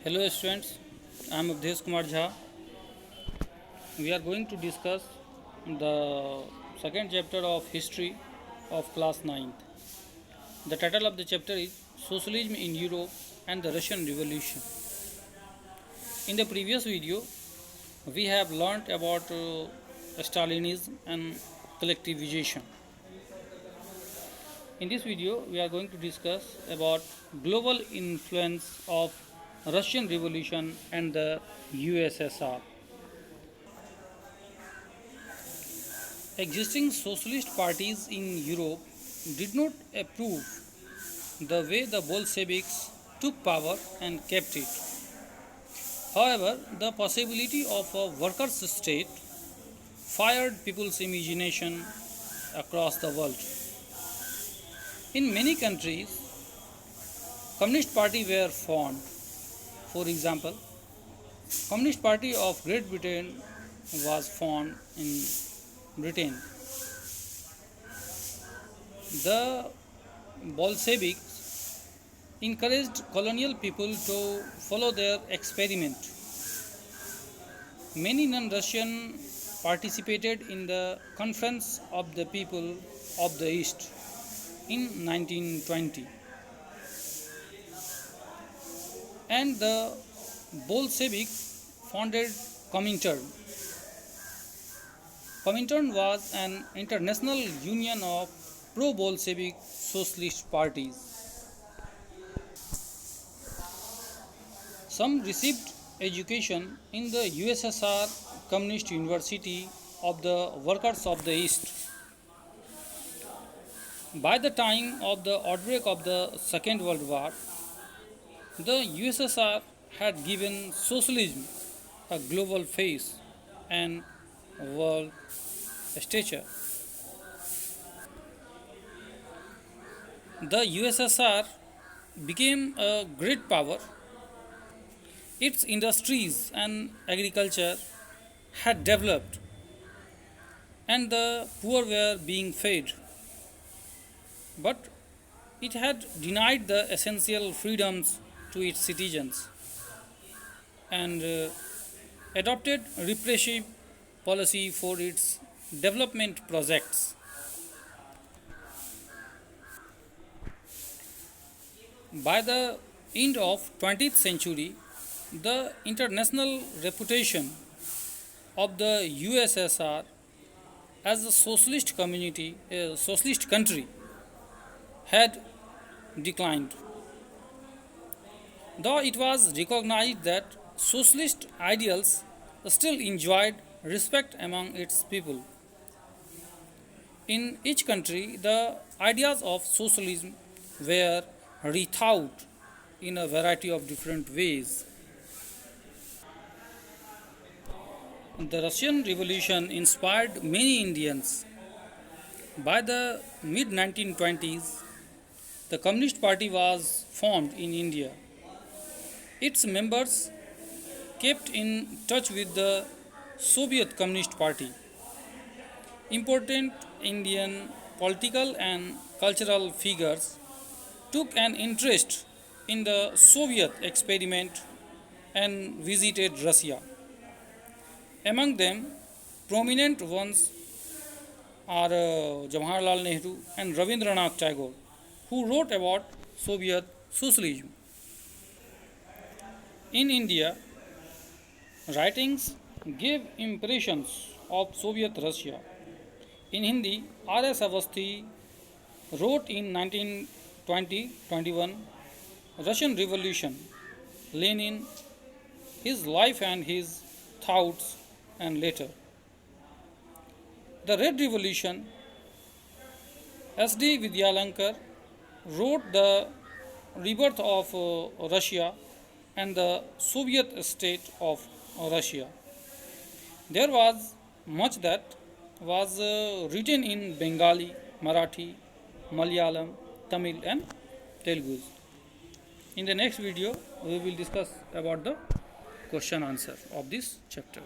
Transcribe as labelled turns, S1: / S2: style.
S1: Hello students, I am Avdesh Kumar Jha. We are going to discuss the second chapter of history of class 9th. The title of the chapter is Socialism in Europe and the Russian Revolution. In the previous video, we have learnt about Stalinism and collectivization. In this video, we are going to discuss about global influence of Russian Revolution and the USSR. Existing socialist parties in Europe did not approve the way the Bolsheviks took power and kept it. However, the possibility of a workers' state fired people's imagination across the world. In many countries, Communist parties were formed. For example, Communist Party of Great Britain was formed in Britain. The Bolsheviks encouraged colonial people to follow their experiment. Many non-Russian participated in the Conference of the People of the East in 1920. And the Bolsheviks founded Comintern. Comintern was an international union of pro-Bolshevik socialist parties. Some received education in the USSR Communist University of the Workers of the East. By the time of the outbreak of the Second World War, the USSR had given socialism a global face and world stature. The USSR became a great power. Its industries and agriculture had developed, and the poor were being fed. But it had denied the essential freedoms to its citizens and adopted repressive policy for its development projects. By the end of 20th century, the international reputation of the USSR as a socialist country had declined. Though it was recognized that socialist ideals still enjoyed respect among its people. In each country, the ideas of socialism were rethought in a variety of different ways. The Russian Revolution inspired many Indians. By the mid 1920s, the Communist Party was formed in India. Its members kept in touch with the Soviet Communist Party. Important Indian political and cultural figures took an interest in the Soviet experiment and visited Russia. Among them, prominent ones are Jawaharlal Nehru and Rabindranath Tagore, who wrote about Soviet socialism. In India, writings gave impressions of Soviet Russia. In Hindi, R.S. Avasthi wrote in 1920-21 Russian Revolution, Lenin, his life and his thoughts, and later. The Red Revolution, S.D. Vidyalankar wrote the rebirth of Russia and the Soviet state of Russia. There was much that was written in Bengali, Marathi, Malayalam, Tamil and Telugu. In the next video, we will discuss about the question answer of this chapter.